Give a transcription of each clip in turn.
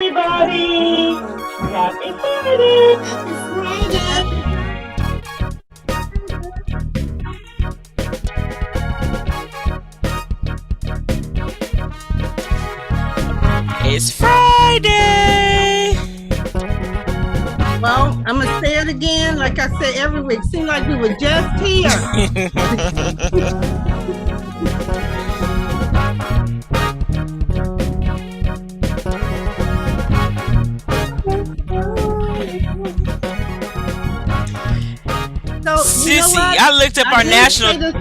everybody. Happy Friday. Happy It's Friday. Well, I'm gonna say it again, like I say every week. Seems like we were just here. So you know Sissy, what? I looked up I our did national say this.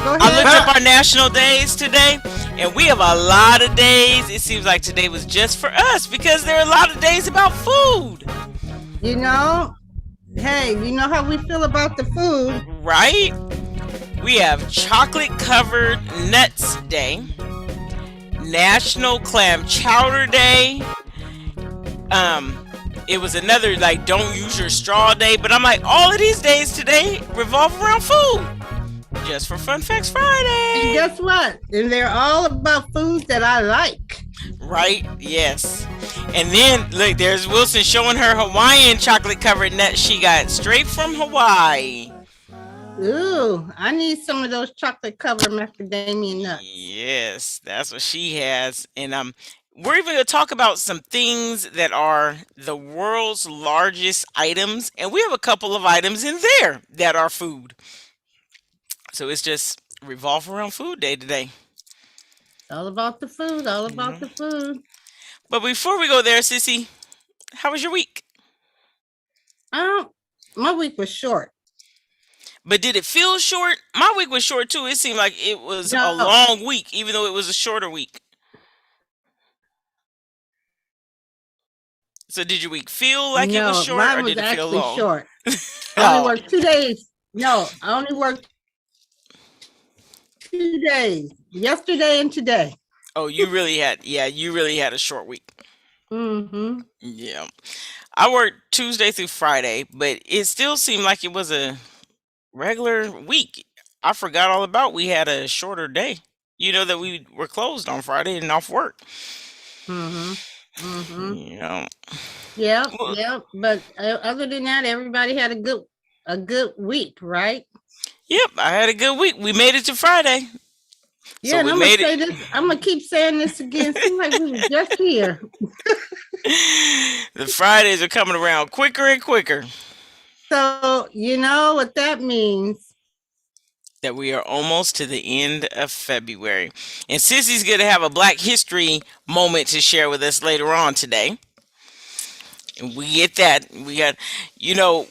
Go I looked up ahead. our national days today, and we have a lot of days. It seems like today was just for us because there are a lot of days about food, You know, hey, you know how we feel about the food. right? We have chocolate covered nuts day, National Clam Chowder Day. Um, it was another like don't use your straw day, but I'm like all of these days today revolve around food. Just for Fun Facts And Friday. guess what? And they're all about foods that I like. Right? Yes. And then look, there's Wilson showing her Hawaiian chocolate covered nuts she got straight from Hawaii. Ooh, I need some of those chocolate covered macadamia nuts. Yes, that's what she has. And we're even gonna talk about some things that are the world's largest items, and we have a couple of items in there that are food. So it's just revolve around food day today. All about the food, all about the Mhm. food. But before we go there, Sissy, how was your week? Um, my week was short. But did it feel short? My week was short too. It seemed like it was a No, long week, even though it was a shorter week. So did your week feel like it was no, short mine or was did it feel actually long? short. I only Oh, worked 2 days. No, I only worked 2 days. Yesterday and today. oh, you really had, yeah, you really had a short week. Mm-hmm. Yeah. I worked Tuesday through Friday, but it still seemed like it was a regular week. I forgot all about we had a shorter day. You know that we were closed on Friday and off work. Mm-hmm. Mm-hmm. You know. Yep, Well, yep. But other than that, everybody had a good week, right? yep, I had a good week. We made it to Friday. So Yeah, and we I'm gonna made say it. this. I'm gonna keep saying this again. Seems like we were just here. The Fridays are coming around quicker and quicker. So you know what that means. That we are almost to the end of February. And Sissy's going to have a Black History moment to share with us later on today. And we get that. We got, you know,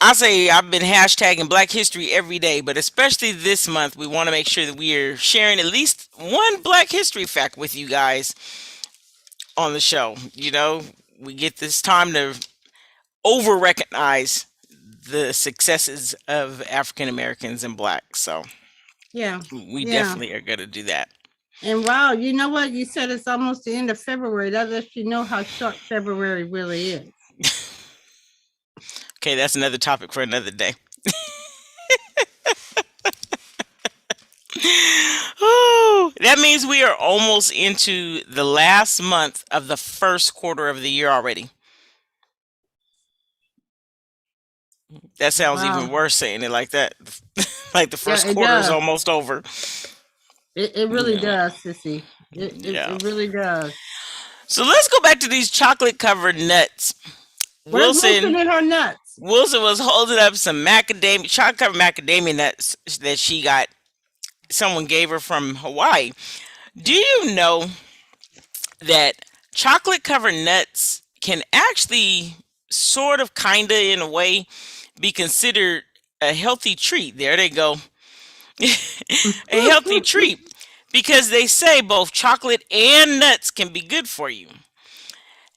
I say I've been hashtagging Black History every day, but especially this month, we want to make sure that we are sharing at least one Black History fact with you guys on the show. We get this time to over recognize the successes of African Americans and blacks. So Yeah, we yeah. definitely are going to do that. And wow, you know what? You said it's almost the end of February. That lets you know how short February really is. Okay, that's another topic for another day. Oh, that means we are almost into the last month of the first quarter of the year already. That sounds even Wow. worse saying it like that. Like the Yeah, first it quarter is does. almost over. It really Yeah. does, Sissy. It Yeah. really does. So let's go back to these chocolate covered nuts. Where's Wilson Wilson and her nuts? Wilson was holding up some macadamia chocolate covered macadamia nuts that she got someone gave her from Hawaii. Do you know that chocolate covered nuts can actually sort of kinda in a way be considered a healthy treat? There they go. A healthy treat because they say both chocolate and nuts can be good for you.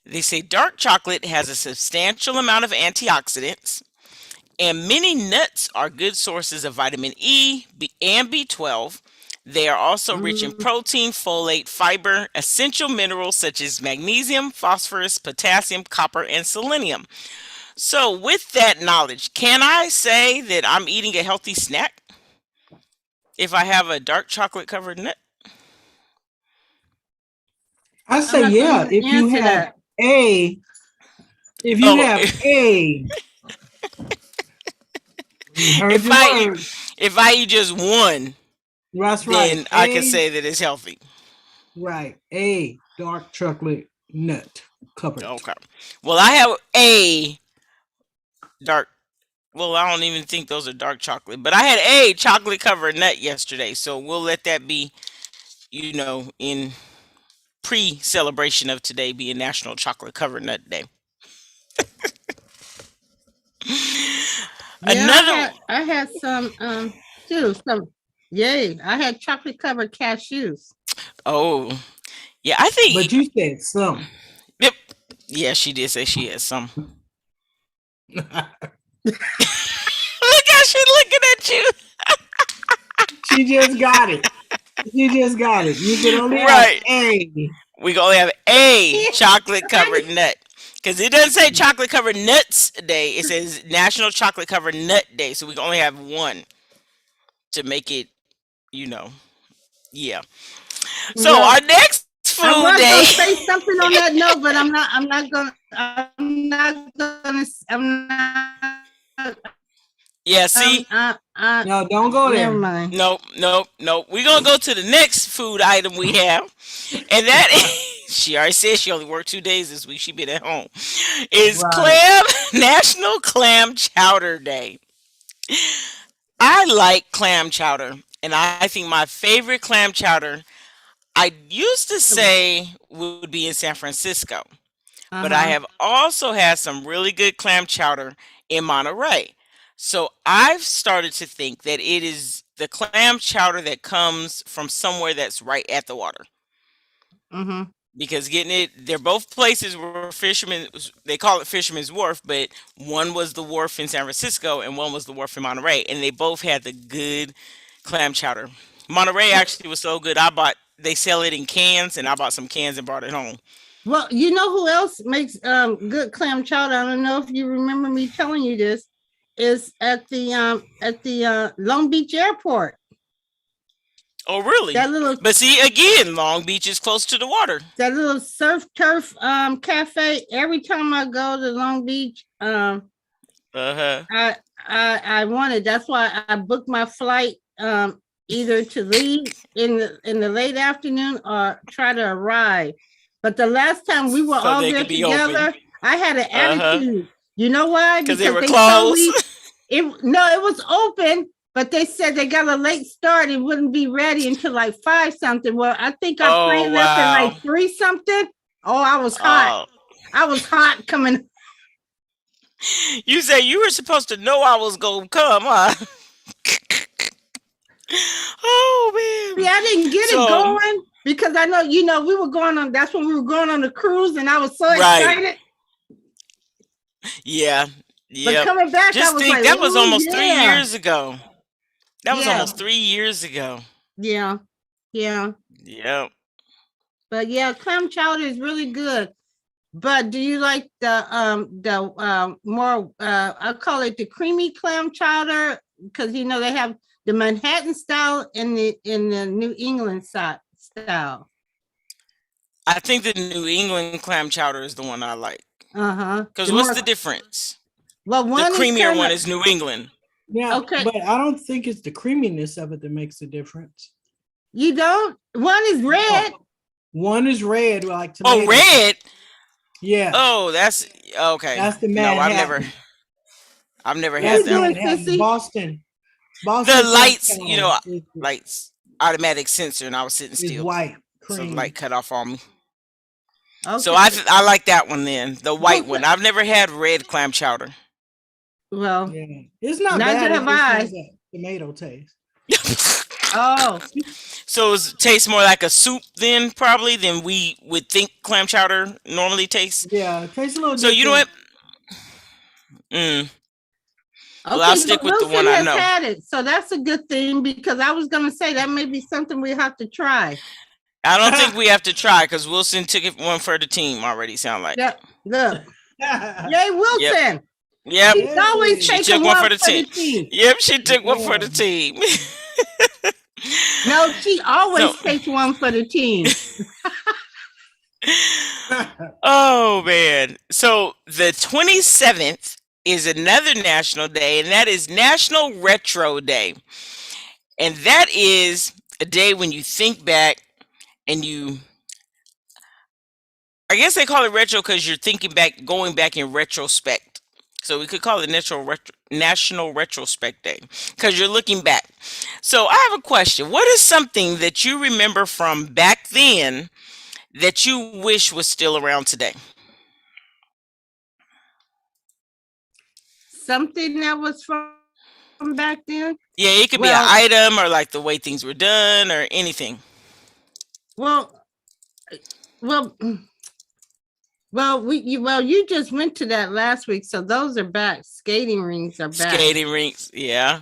They say dark chocolate has a substantial amount of antioxidants, and many nuts are good sources of vitamin E and B12. They are also rich in Mm, protein, folate, fiber, essential minerals such as magnesium, phosphorus, potassium, copper, and selenium. So, with that knowledge, can I say that I'm eating a healthy snack if I have a dark chocolate covered nut? I I'm say not yeah. gonna even answer that. If you Oh, have A, you heard if the I eat, word. if I eat just one, That's right. then I can say that it's healthy. Right. A dark chocolate nut covered. Okay. Well, I have a dark. Well, I don't even think those are dark chocolate, but I had a chocolate covered nut yesterday, so we'll let that be, in pre-celebration of today being National Chocolate Covered Nut Day. Yeah, Another. I had some too. Some yay. I had chocolate covered cashews. Oh, yeah, I think. But you said some. Yep. Yeah, she did say she had some. Look how she looking at you. She just got it. She just got it. You can only have Right. A. We gonna have a chocolate covered nut. Because it doesn't say chocolate covered nuts day. It says National Chocolate Covered Nut Day. So we can only have one to make it, you know. Yeah. So Well, our next I food was day. gonna say something on that note, but I'm not. I'm not gonna. I'm not gonna. I'm not. Yeah, see? No, don't go Never there. mind. Nope, nope, nope. We're gonna go to the next food item we have. And that is, she already said she only worked 2 days this week. She been at home. Is Right. National Clam Chowder Day. I like clam chowder, and I think my favorite clam chowder I used to say would be in San Francisco, but I Uh-huh. have also had some really good clam chowder in Monterey. So I've started to think that it is the clam chowder that comes from somewhere that's right at the water. Mm-hmm. Because getting it, they're both places where fishermen, they call it Fisherman's Wharf, but one was the wharf in San Francisco and one was the wharf in Monterey, and they both had the good clam chowder. Monterey actually was so good, they sell it in cans, and I bought some cans and brought it home. Well, you know who else makes good clam chowder? I don't know if you remember me telling you this. Is at the Long Beach Airport. Oh, really? That little But see, again, Long Beach is close to the water. that little surf turf cafe. Every time I go to Long Beach, Uh-huh. I wanted. That's why I booked my flight either to leave in the late afternoon or try to arrive. But the last time we were So all they there could be open. together, I had an Uh-huh. attitude. You know why? Because they were told closed. me it was open, but they said they got a late start and wouldn't be ready until like 5 something. Well, I think our Oh, plane left at wow. like 3 something. Oh, I was hot. Oh. I was hot coming. You say you were supposed to know I was gonna come, huh? Oh See, man. I didn't get it So going because I know, we were going on, that's when we were going on the cruise and I was so right. excited. Yeah. But Yep. coming back, I Just was think like, that was ooh, almost 3 yeah. years ago. That was Yeah. almost 3 years ago. Yeah. Yeah. Yep. But yeah, clam chowder is really good. But do you like the more I call it the creamy clam chowder? Because they have the Manhattan style and the New England style. I think the New England clam chowder is the one I like. Uh-huh. Because what's the difference? Well, The one is creamier one kinda, is New England. Yeah, okay. but I don't think it's the creaminess of it that makes the difference. You don't? One is red. Oh, one is red, like tomato. Oh, red. Yeah, Oh, that's okay. that's the No, Manhattan. I've never That's had the that one. Manhattan. Sissy? Boston. The lights, South lights, automatic sensor, and I was sitting is still, white so the cream. light cut off on me. Okay. So I like that one then, the white Okay. one. I've never had red clam chowder. Well, Yeah, it's not neither bad. have It just I. has that tomato taste. Oh, So it tastes more like a soup then, probably, than we would think clam chowder normally tastes. Yeah, it tastes a little So you know different. what? Well, okay. I'll stick with the Wilson one I has know. had it, so that's a good thing because I was gonna say that may be something we have to try. I don't think we have to try because Wilson took it one for the team already. Sound like. Yep. Look, yay, Wilson. Yep. He's always She taking took one one for for the the team. Yep. She took one for the team. No, she always No. takes one for the team. Oh man. So the 27th is another national day, and that is National Retro Day. And that is a day when you think back and you, I guess they call it retro because you're thinking back, going back in retrospect. So we could call it National Retrospect Day because you're looking back. So I have a question. What is something that you remember from back then that you wish was still around today? Something that was from back then? Yeah, it could be an Well, item or like the way things were done or anything. well, well, you just went to that last week, so those are back. Skating rings are back. Skating rinks, yeah.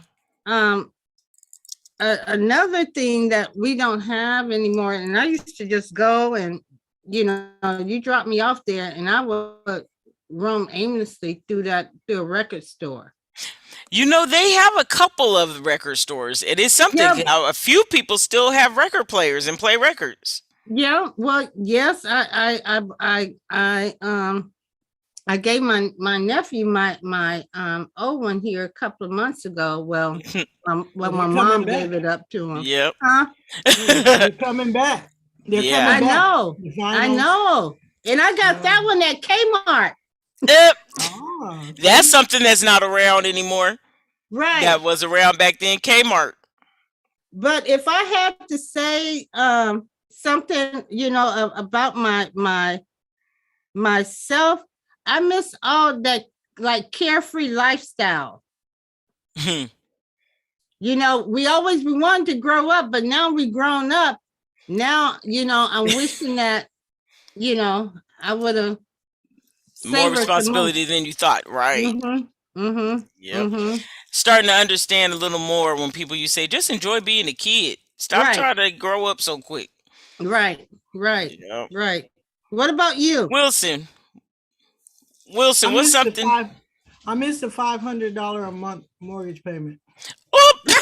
Another thing that we don't have anymore, and I used to just go and, you drop me off there and I would roam aimlessly through a record store. You know, they have a couple of record stores. It is something. Yeah. A few people still have record players and play records. Yeah, well, yes, I gave my nephew my old one here a couple of months ago. Well, my mom gave it up to him. Yep. Huh? They're coming back. They're Yeah. I coming back. know, The I finals. know, and I got that one at Kmart. Yep. Ah, That's something that's not around anymore. Right. That was around back then, Kmart. But if I had to say something, about myself, I miss all that like carefree lifestyle. We wanted to grow up, but now we grown up. Now, I'm wishing that, I would have More responsibility than you thought, right? Yep. Starting to understand a little more when people you say, just enjoy being a kid. Stop Right. trying to grow up so quick. Right. Yep. Right. What about you? Wilson, I what's missed the something? I missed the $500 a month mortgage payment. Oop!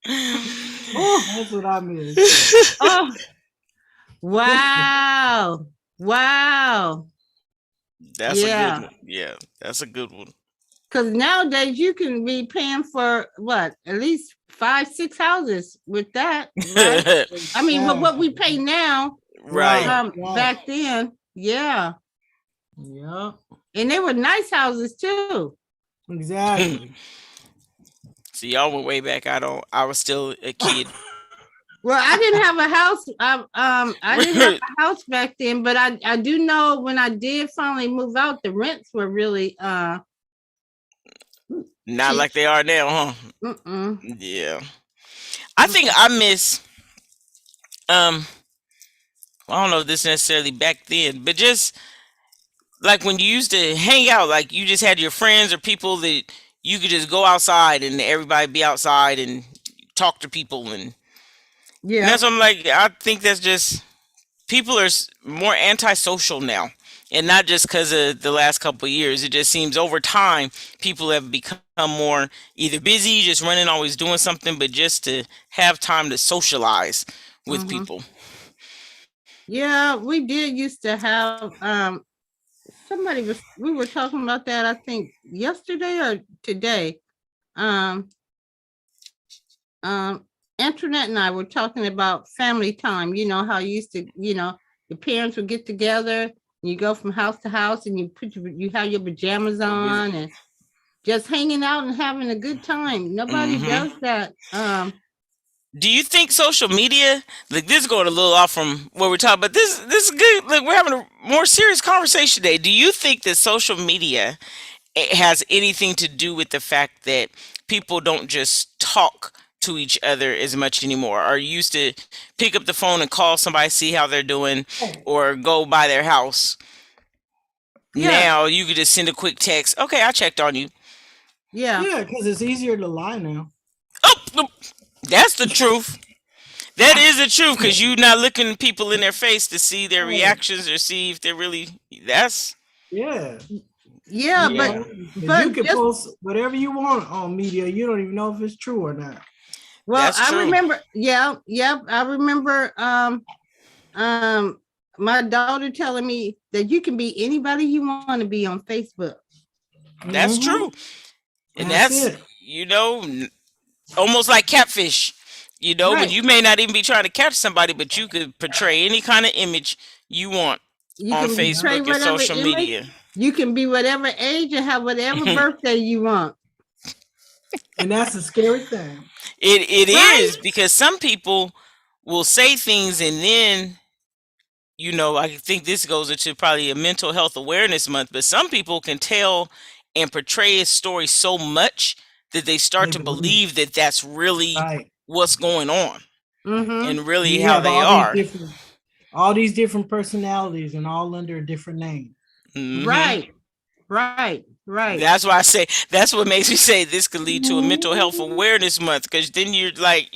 That's what I missed. Oh, wow. That's Yeah. a good one. Yeah, that's a good one. Because nowadays you can be paying for what, at least 5-6 houses with that. Right? I mean, what we pay now, Right. Right. back then, yeah, Yeah, and they were nice houses too. exactly. See, y'all went way back. I was still a kid. Well, I didn't have a house. I didn't have a house back then, but I do know when I did finally move out, the rents were really Not like they are now, huh? mm-mm. Yeah. I think I miss I don't know if this necessarily back then, but just like when you used to hang out, like you just had your friends or people that you could just go outside and everybody be outside and talk to people and Yeah. that's what I'm like. I think that's just people are more antisocial now, and not just because of the last couple of years. It just seems over time people have become more either busy, just running, always doing something, but just to have time to socialize with Mhm. people. Yeah, we did used to have we were talking about that, I think yesterday or today. Antoinette and I were talking about family time, how you used to, your parents would get together, and you go from house to house and you have your pajamas on and just hanging out and having a good time. Nobody Mhm. does that. Do you think social media, like this is going a little off from what we're talking about, this is good. Like we're having a more serious conversation today. Do you think that social media has anything to do with the fact that people don't just talk to each other as much anymore? Or you used to pick up the phone and call somebody, see how they're doing, or go by their house. Yeah. Now you could just send a quick text. Okay, I checked on you. Yeah. Yeah, because it's easier to lie now. Oh, that's the truth. That is the truth because you're not looking people in their face to see their reactions or see if they're really. That's Yeah. Yeah, Yeah. but You but can just- post whatever you want on media. You don't even know if it's true or not. Well, That's I true. remember, yep. I remember my daughter telling me that you can be anybody you want to be on Facebook. That's Mhm. true. And That's that's, it. almost like catfish. When Right. you may not even be trying to catch somebody, but you could portray any kind of image you want You on can portray Facebook and whatever social image. media. You can be whatever age and have whatever birthday you want. And that's a scary thing. It Right. is, because some people will say things, and then I think this goes into probably a mental health awareness month, but some people can tell and portray a story so much that they start They to believe. believe that that's really Right. what's going on Mm-hmm. and really You how have they are. all these different personalities and all under a different name. Mhm. Right. Right. Right. That's why I say, that's what makes me say this could lead to a mental health awareness month, because then you're like,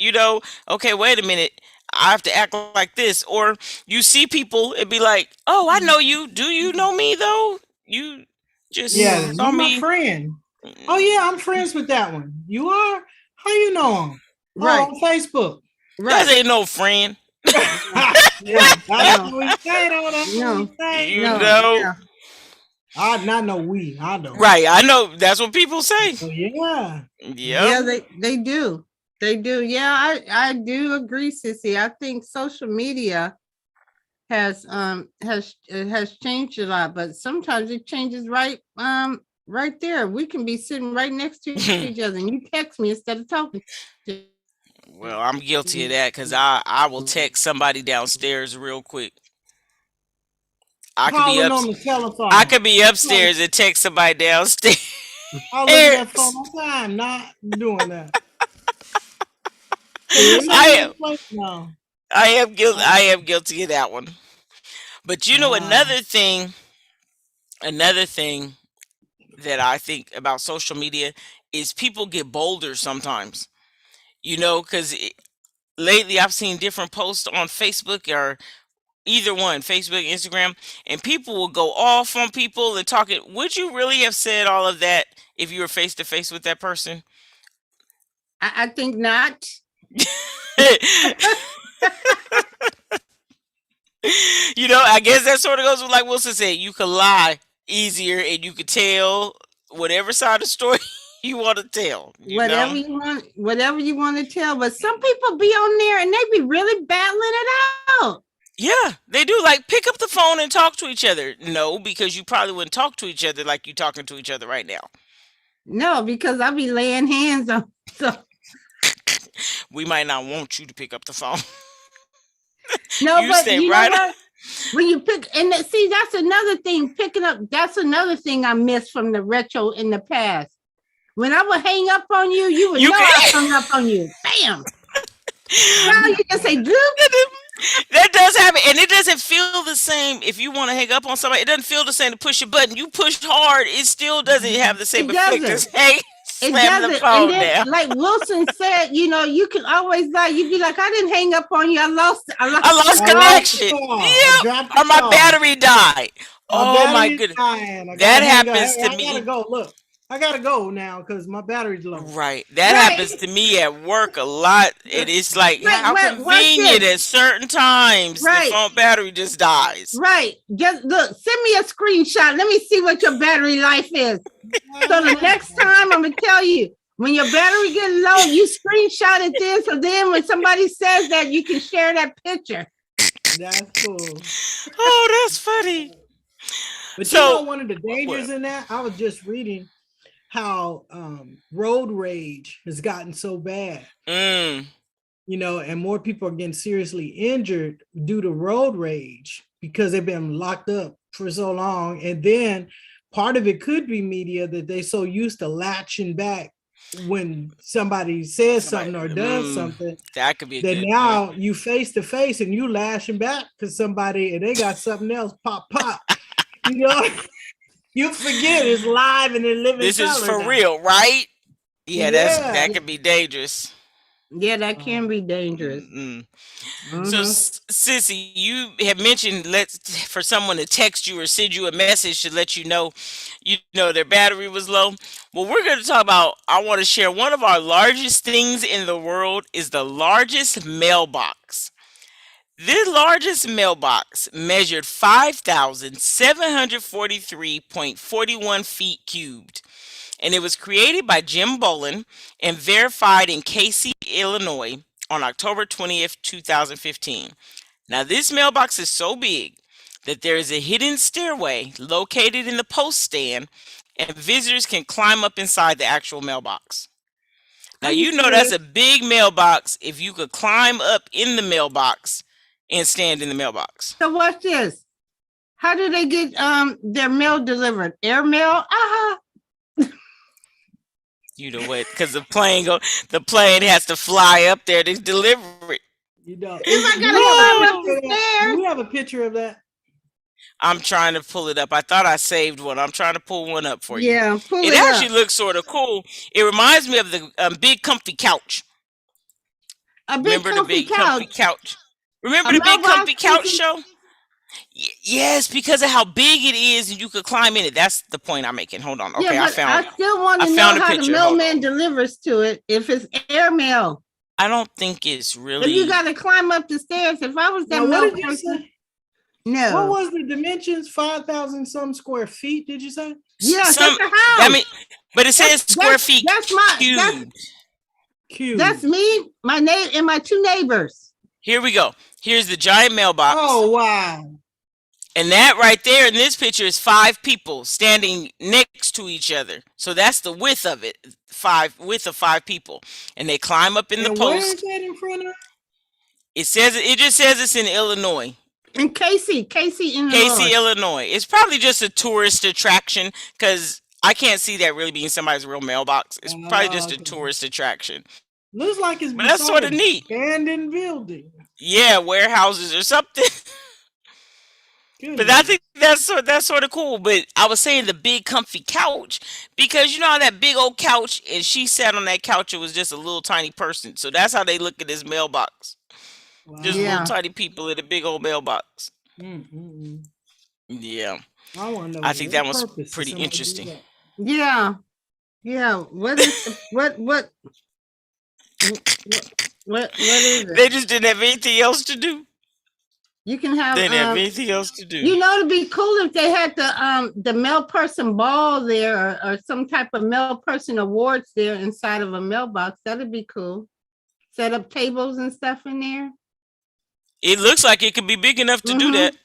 okay, wait a minute, I have to act like this. Or you see people and be like, oh, I know you. Do you know me though? You just Yeah, saw you're my me. friend. Oh yeah, I'm friends with that one. You are? How you know him? Right. Oh, on Facebook. That Right. ain't no friend. Yeah, that's what we say, though. That's No. what we say. You No. know? Yeah. I not know we. I know. Right. I know. That's what people say. So yeah. Yeah, Yep. they do. They do. Yeah, I do agree, Sissy. I think social media has changed a lot, but sometimes it changes right there. We can be sitting right next to each other and you text me instead of talking to Well, I'm guilty of that, because I will text somebody downstairs real quick. I could be Calling up. on the telephone. I could be upstairs and text somebody downstairs. I look at that phone all the time, not doing that. I am. No. I am guilty. I am guilty of that one. But Wow. another thing that I think about social media is people get bolder sometimes. Because lately I've seen different posts on Facebook, or either one, Facebook, Instagram, and people will go off on people and talking. Would you really have said all of that if you were face to face with that person? I think not. I guess that sort of goes with, like Wilson said, you could lie easier and you could tell whatever side of the story you want to tell. Whatever you want to tell. But some people be on there and they be really battling it out. Yeah, they do. Like, pick up the phone and talk to each other. No, because you probably wouldn't talk to each other like you talking to each other right now. No, because I be laying hands on. So We might not want you to pick up the phone. no, You but stay you right know what? When you pick see, that's another thing. Picking up, that's another thing I miss from the retro in the past. When I would hang up on you, you would know I hung up on you. Bam. Now you just say, "Goop." That does happen, and it doesn't feel the same if you want to hang up on somebody. It doesn't feel the same to push a button. You push hard, it still doesn't have the same It effect doesn't. as hey, It slam the doesn't. phone And then, down. like Wilson said, you can always you'd be like, I didn't hang up on you. I lost I lost I lost the connection. call. Yep. Dropped the Or my call. battery died. Oh my battery's goodness. dying. I That gotta hang up. happens Hey, to I me. gotta go. Look, I gotta go now because my battery's low. Right. That Right. happens to me at work a lot. And it's like, Right, how watch convenient this. at certain times Right. the phone battery just dies. right. Just look, send me a screenshot. Let me see what your battery life is. So the next time I'm gonna tell you, when your battery gets low, you screenshot it then. So then when somebody says that, you can share that picture. That's cool. Oh, that's funny. But So- you know, one of the dangers in that, I was just reading how road rage has gotten so bad, Mm. and more people are getting seriously injured due to road rage because they've been locked up for so long. And then part of it could be media that they so used to latching back when somebody says something or does something That could be a that good now point. you face to face and you lashing back because somebody and they got something else pop. You forget it's live and in living This is color for now. real, right? Yeah, Yeah. that could be dangerous. Yeah, that can be dangerous. Mm-mm. So, Hmm. Sissy, you have mentioned for someone to text you or send you a message to let you know their battery was low. Well, we're going to talk about. I want to share one of our largest things in the world is the largest mailbox. This largest mailbox measured 5,743.41 feet cubed, and it was created by Jim Bolin and verified in Casey, Illinois on October 20th, 2015. Now, this mailbox is so big that there is a hidden stairway located in the post stand, and visitors can climb up inside the actual mailbox. Now, Are you you know that's serious? a big mailbox if you could climb up in the mailbox and stand in the mailbox. So watch this. How do they get their mail delivered? Air mail? You know what? Because the plane has to fly up there to deliver it. You don't. If I Do gotta we have a climb up picture the of that? Do stairs. we have a picture of that? I'm trying to pull it up. I thought I saved one. I'm trying to pull one up for you. Yeah, pull It it actually up. looks sort of cool. It reminds me of the big comfy couch. A big Remember the comfy big comfy couch. couch? Remember A the big mailbox, comfy couch Sissy? show? Yes, because of how big it is and you could climb in it. That's the point I'm making. Hold on. Yeah, Okay, but I still want I to know found a how the picture. Hold mailman on. delivers to it if it's air mail. I don't think it's If you really. gotta climb up the stairs, if I was that Now, what mail did you person, say? What no. was the dimensions? 5,000 some square feet, did you say? Yes, Some. that's a house. I mean, but it says square feet that's cubed. Cube. that's me, my neighbor, and my two neighbors. Here we go. Here's the giant mailbox. Oh, wow. And that right there in this picture is 5 people standing next to each other. So that's the width of it. Width of 5 people. And they climb up in the And where is post. that in front of? It just says it's in Illinois. And Casey, Casey, Illinois. It's probably just a tourist attraction because I can't see that really being somebody's real mailbox. It's probably just a Okay. tourist attraction. Looks like it's But that's beside sort a of neat. abandoned building. Yeah, warehouses or something. But I think that's sort of cool. But I was saying the big comfy couch because you know how that big old couch and she sat on that couch. It was just a little tiny person. So that's how they look at this mailbox. Just Yeah. little tiny people in a big old mailbox. Mm-mm-mm. Yeah, I want to know. I think what that was purpose does pretty somebody do interesting. that? Yeah. What is what is it? They just didn't have anything else to do. You can have They didn't have anything else to do. you know, it'd be cool if they had the mail person ball there or some type of mail person awards there inside of a mailbox. That'd be cool. Set up tables and stuff in there. It looks like it could be big enough to do Mhm. that.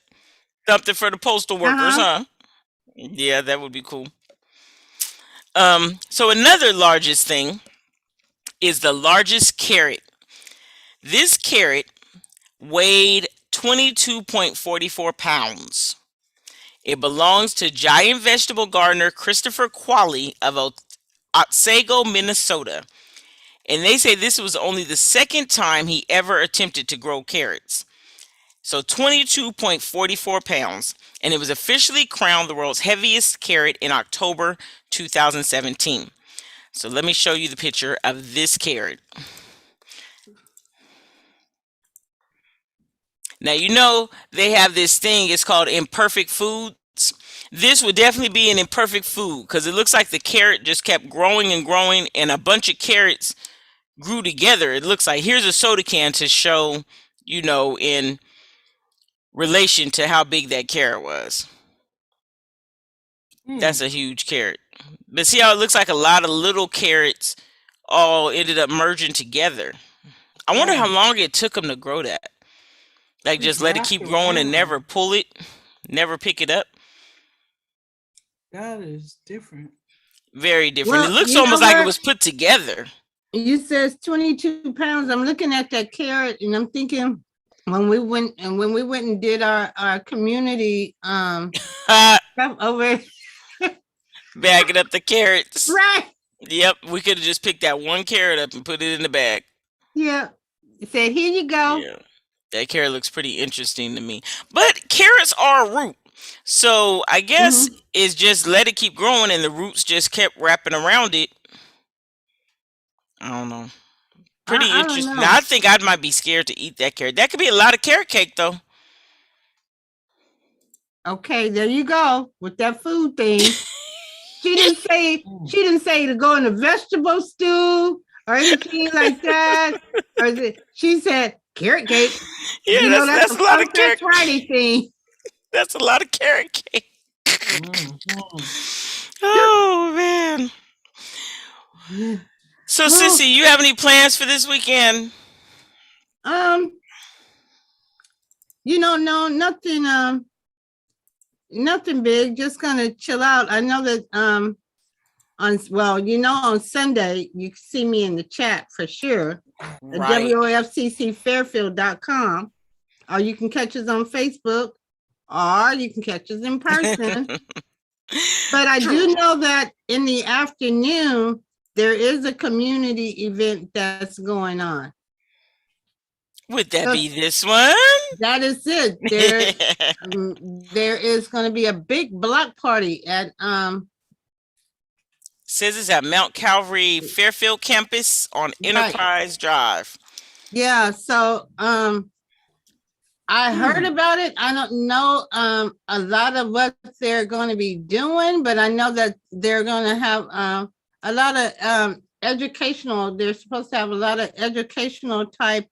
Something for the postal workers, Uh-huh. huh? Yeah, that would be cool. So another largest thing is the largest carrot. This carrot weighed 22.44 pounds. It belongs to giant vegetable gardener Christopher Qualley of Otsego, Minnesota. And they say this was only the second time he ever attempted to grow carrots. So 22.44 pounds. And it was officially crowned the world's heaviest carrot in October 2017. So let me show you the picture of this carrot. Now, you know, they have this thing, it's called imperfect foods. This would definitely be an imperfect food because it looks like the carrot just kept growing and growing and a bunch of carrots grew together. It looks like here's a soda can to show, you know, in relation to how big that carrot was. That's a huge carrot. But see how it looks like a lot of little carrots all ended up merging together. I wonder how long it took them to grow that. Like just let it keep growing and never pull it, never pick it up. That is different. Very different. Well, It looks you know almost like it what? was put together. You says 22 pounds. I'm looking at that carrot and I'm thinking when we went and did our community stuff over Bagging up the carrots. right. Yep, we could have just picked that one carrot up and put it in the bag. Yeah. It said, here you go. Yeah, that carrot looks pretty interesting to me. But carrots are a root. So I guess it's just let it keep growing and the roots just kept wrapping around it. I don't know. Pretty I don't interesting. know. Now, I think I might be scared to eat that carrot. That could be a lot of carrot cake, though. Okay, there you go with that food thing. She didn't say to go in a vegetable stew or anything like that. She said carrot cake. Yeah, You know, that's a lot of Thursday carrot. Friday thing. That's a lot of carrot cake. Mhm. Oh man. So, Well, Sissy, you have any plans for this weekend? no, nothing big, just gonna chill out. I know that on Sunday you can see me in the chat for sure at Right. WOFCCFairfield.com, or you can catch us on Facebook, or you can catch us in person. But I do know that in the afternoon there is a community event that's going on. Would that be this one? That is it. There is going to be a big block party at Says it's at Mount Calvary Fairfield campus on Right. Enterprise Drive. Yeah, so I heard about it. I don't know a lot of what they're going to be doing, but I know that they're going to have a lot of educational. They're supposed to have a lot of educational type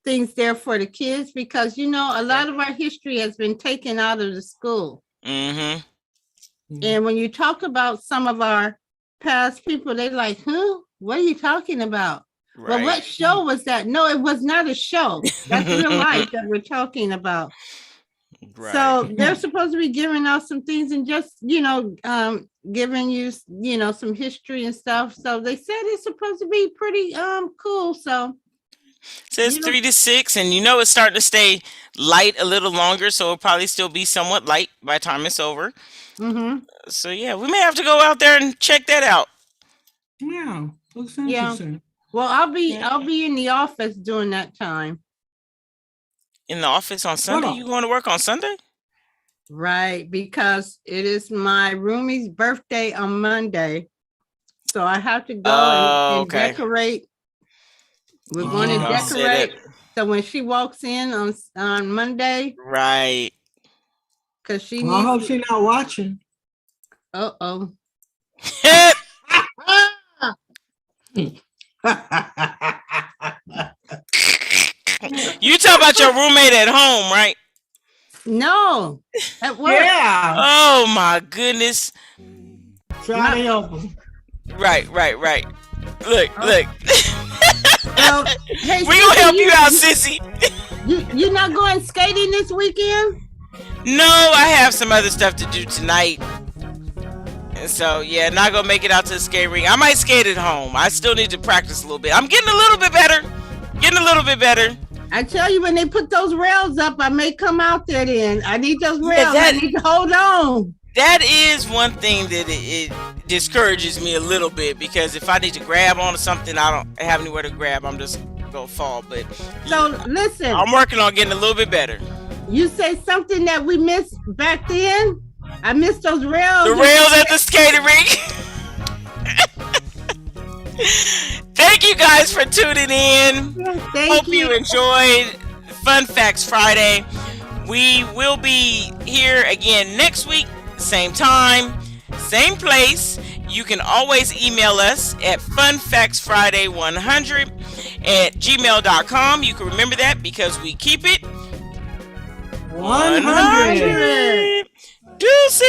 things there for the kids, because a lot of our history has been taken out of the school. Mm-hmm. And when you talk about some of our past people, they're like, "Huh? What are you talking about?" Right. Well, what show was that? No, it was not a show. That's real life that we're talking about. Right. So they're supposed to be giving us some things and just, giving you, some history and stuff. So they said it's supposed to be pretty cool. So Says you know- 3 to 6, and it's starting to stay light a little longer, so it'll probably still be somewhat light by the time it's over. mhm. So yeah, we may have to go out there and check that out. Yeah, looks Yeah. interesting. Well, I'll be in the office during that time. In the office on Sunday? on. You going to work on Sunday? Right, because it is my roomie's birthday on Monday. So I have to go and Okay. decorate. We're Oh. going to Oh. Said decorate. it. So when she walks in on Monday, Right. because she Well, I hope needs she's not watching. uh-oh. You talk about your roommate at home, right? No, at work. Yeah, Oh my goodness. try to help him. Right. Look. Well, hey, We gonna Susie, help you out, sissy. You not going skating this weekend? No, I have some other stuff to do tonight. And so, yeah, not gonna make it out to the skate ring. I might skate at home. I still need to practice a little bit. I'm getting a little bit better. I tell you, when they put those rails up, I may come out there then. I need those rails. Yeah, that- I need to hold on. That is one thing that it discourages me a little bit, because if I need to grab onto something, I don't have anywhere to grab. I'm just gonna fall. But So listen, I'm working on getting a little bit better. you say something that we missed back then. I missed those rails. The rails at the skating rink. Thank you guys for tuning in. Thank Hope you enjoyed Fun Facts Friday. We will be here again next week, same time, same place. You can always email us at funfactsfriday100@gmail.com. You can remember that because we keep it 100. Deuces!